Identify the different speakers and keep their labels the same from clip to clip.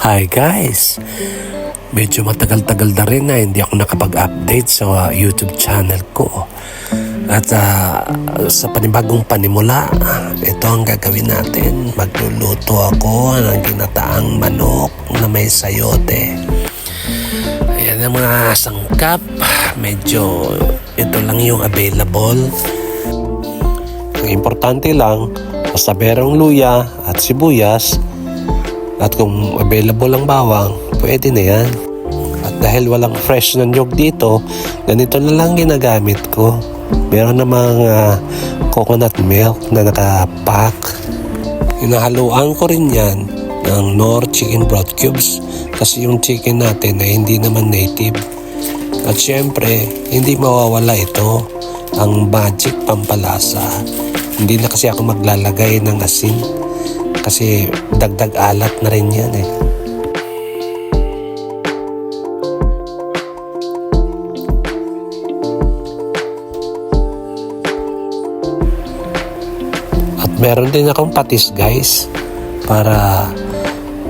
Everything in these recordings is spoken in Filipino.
Speaker 1: Hi guys! Medyo matagal-tagal na rin na hindi ako nakapag-update sa YouTube channel ko. At sa panibagong panimula, ito ang gagawin natin. Magluluto ako ng ginataang manok na may sayote. Ayan ang mga sangkap. Medyo ito lang yung available. Ang importante lang, basta merong luya at sibuyas. At kung available ang bawang, pwede na yan. At dahil walang fresh na nyug dito, ganito na lang ginagamit ko. Meron namang coconut milk na nakapack. Hinahaluan ko rin yan ng Knorr chicken broth cubes kasi yung chicken natin ay hindi naman native. At syempre, hindi mawawala ito, ang magic pampalasa. Hindi na kasi ako maglalagay ng asin. Kasi dagdag alat na rin yan eh. At meron din akong patis guys para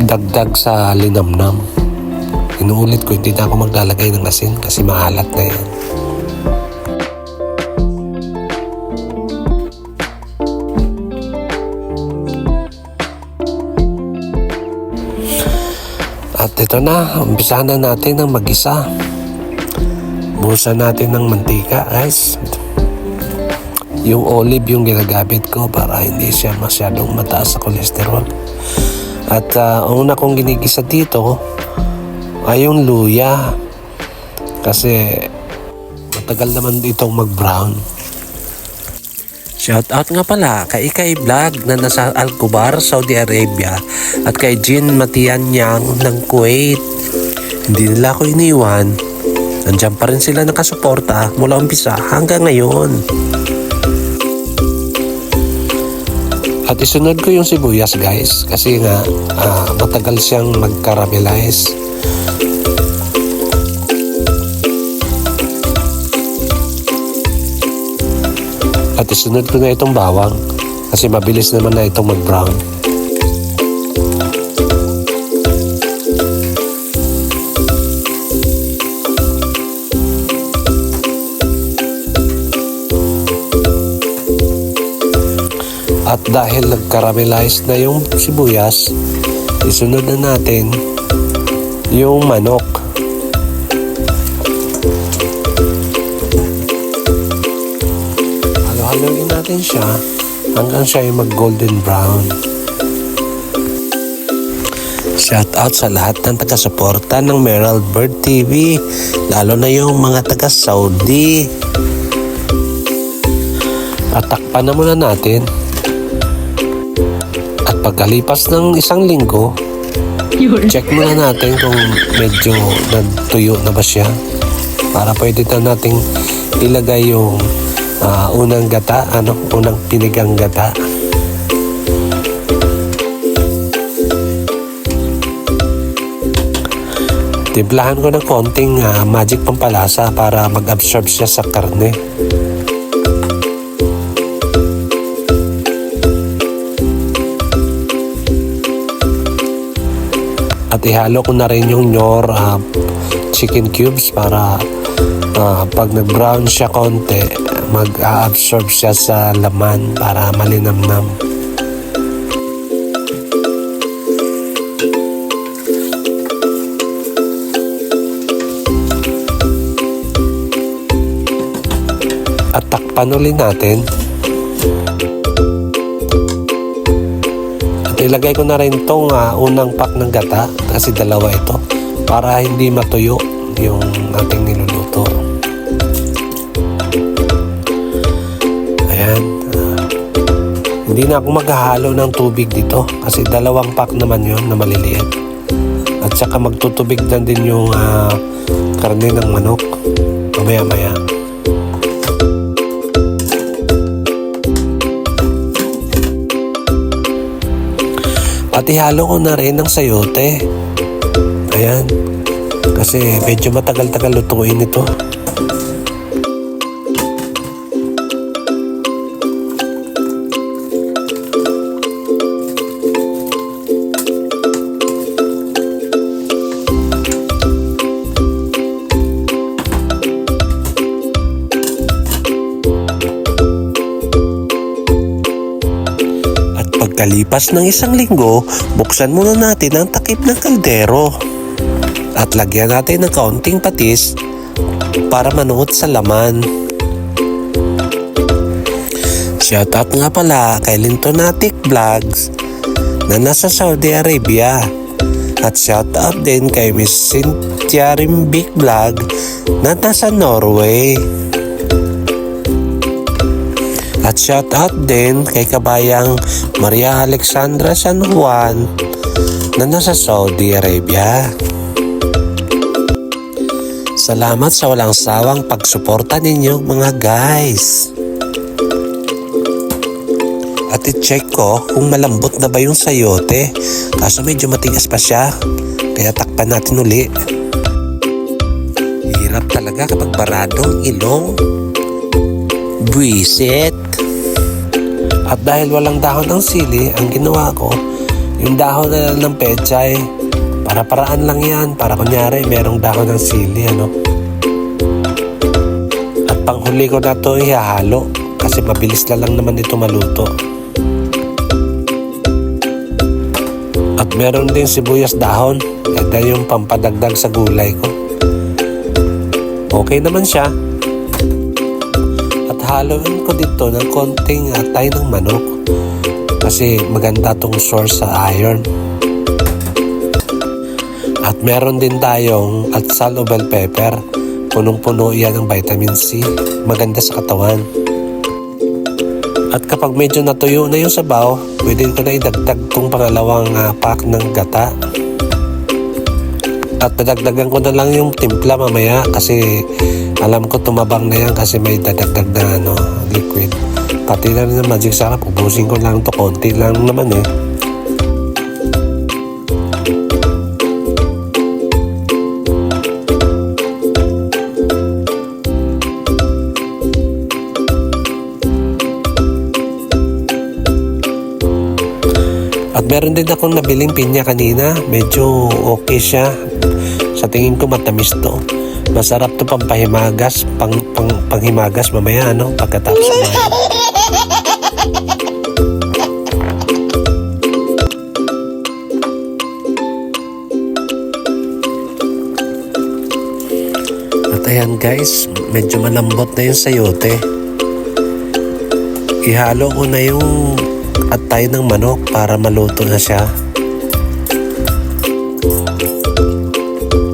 Speaker 1: dagdag sa linamnam. Inuulit ko, hindi na ako maglalagay ng asin kasi maalat na yan. At ito na, umpisahan na natin ang mag-isa. Buhusan natin ng mantika guys. Yung olive yung ginagamit ko para hindi siya masyadong mataas sa cholesterol. At una kong ginigisa dito ay yung luya. Kasi matagal naman itong mag-brown. Shout out nga pala kay Ikay Vlog na nasa Al-Kubar, Saudi Arabia at kay Jean Matianyang ng Kuwait. Hindi nila ako iniwan. Nandiyan pa rin sila nakasuporta mula umpisa hanggang ngayon. At isunod ko yung sibuyas guys kasi nga matagal siyang mag-caramelize. At isunod ko na itong bawang kasi mabilis naman na itong mag-brown. At dahil nag-caramelize na yung sibuyas, isunod na natin yung manok. Halo-haloin natin siya hanggang siya ay mag-golden brown. Shout out sa lahat ng taga-suporta ng Merald Bird TV, lalo na yung mga taga-Saudi. At takpan na muna natin. At pagkalipas ng isang linggo, check muna natin kung medyo nagtuyo na ba siya para pwede na nating ilagay yung unang gata, unang pinigang gata. Timplahan ko ng konting magic pampalasa para mag-absorb siya sa karne. At ihalo ko na rin yung Knorr chicken cubes para pag nag-brown siya konti, mag-absorb siya sa laman para malinamnam. At takpan ulit natin. At ilagay ko na rin itong unang pack ng gata kasi dalawa ito para hindi matuyo yung ating niluluto. Ayan. Hindi na ako maghahalo ng tubig dito kasi dalawang pack naman yun na maliliit. At saka magtutubig na din yung karne ng manok mamaya-maya. At ihalo ko na rin ng sayote. Ayan. Kasi medyo matagal-tagal lutuin ito. Pagkalipas ng 1 linggo, buksan muna natin ang takip ng kaldero. At lagyan natin ng kaunting patis para manuot sa laman. Shoutout nga pala kay Lintonatic Vlogs na nasa Saudi Arabia. At shoutout din kay Miss Cynthia Rimbik Vlog na nasa Norway. At shoutout din kay kabayang Maria Alexandra San Juan na nasa Saudi Arabia. Salamat sa walang sawang pagsuporta ninyo mga guys. At i-check ko kung malambot na ba yung sayote. Kaso medyo matigas pa siya. Kaya takpan natin uli. Hirap talaga kapag barado ang ilong. Buisit. At dahil walang dahon ng sili, ang ginawa ko, yung dahon na lang ng pechay. Para-paraan lang yan. Para kunyari, merong dahon ng sili, ano. At panghuli ko na ito ihahalo. Kasi mabilis na lang naman ito maluto. At meron din sibuyas dahon. Ito yung pampadagdag sa gulay ko. Okay naman siya. At haluin ko dito ng konting atay ng manok. Kasi maganda tong source sa iron. At meron din tayong atsal o bell pepper. Punong-puno yan ng vitamin C. Maganda sa katawan. At kapag medyo natuyo na yung sabaw, pwede ko na idagdag tong pangalawang pack ng gata. At dadagdagan ko na lang yung timpla mamaya kasi alam ko tumabang na yan kasi may dadagdag na liquid. Pati na rin ng magic sarap, ubusin ko lang to, konti lang naman eh. At meron din akong nabiling pinya kanina. Medyo okay siya. Sa tingin ko matamis to. Masarap to pampahimagas. Panghimagas mamaya, ano? Pagkatapos kumain. At ayan guys, medyo malambot na yung sayote. Ihalo ko na yung atay ng manok para maluto na siya.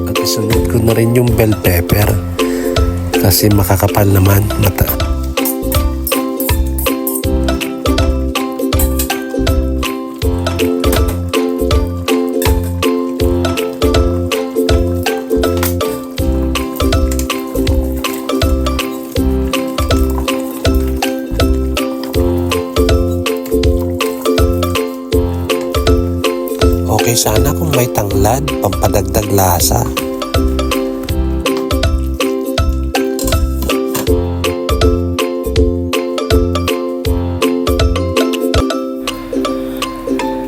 Speaker 1: At isunod ko na rin yung bell pepper kasi makakapal naman mata. Okay sana kung may tanglad, pampadagdag lasa.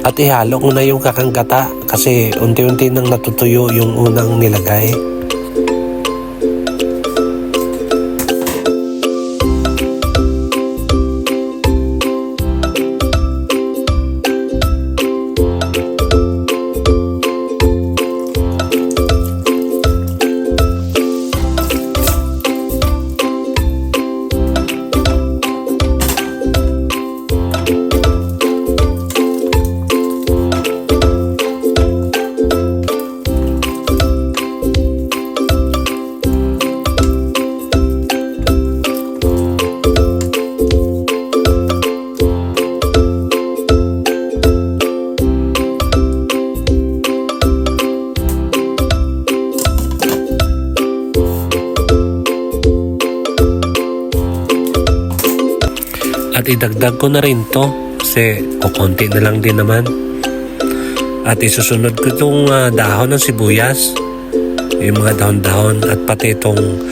Speaker 1: At ihalo ko na yung kakanggata kasi unti-unti nang natutuyo yung unang nilagay. At idagdag ko na rin to kasi kukunti na lang din naman. At isusunod ko itong dahon ng sibuyas, yung mga dahon-dahon at pati itong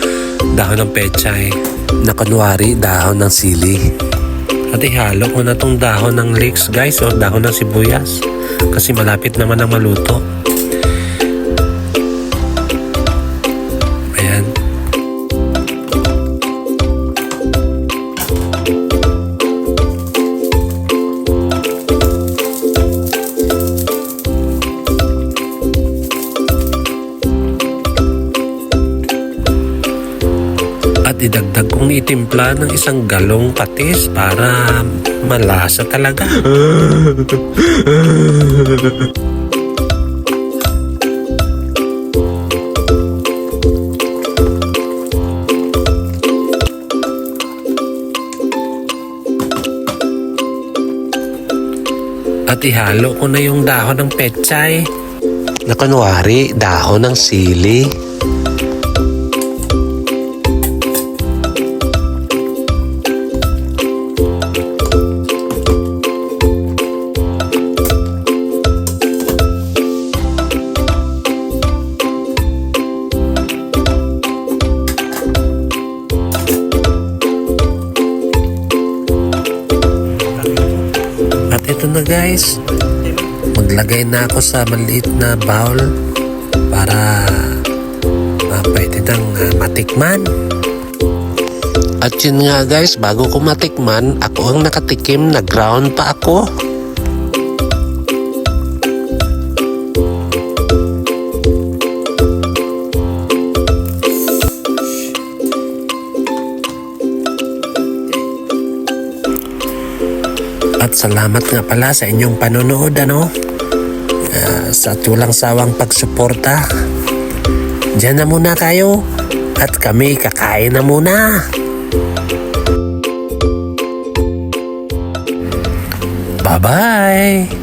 Speaker 1: dahon ng pechay na kunwari dahon ng sili. At ihalo ko na itong dahon ng leeks guys o dahon ng sibuyas kasi malapit naman ang maluto. Ayan. idagdag kong itimpla ng isang galong patis para malasa talaga. At ihalo ko na yung dahon ng pechay na kunwari dahon ng sili. At ito na guys, maglagay na ako sa maliit na bowl para pwede nang matikman. At yun nga guys, bago ko matikman, ako ang nakatikim, nag-ground pa ako. At salamat nga pala sa inyong panonood, sa tulang sawang pagsuporta. Diyan na muna kayo at kami kakain na muna. Bye-bye!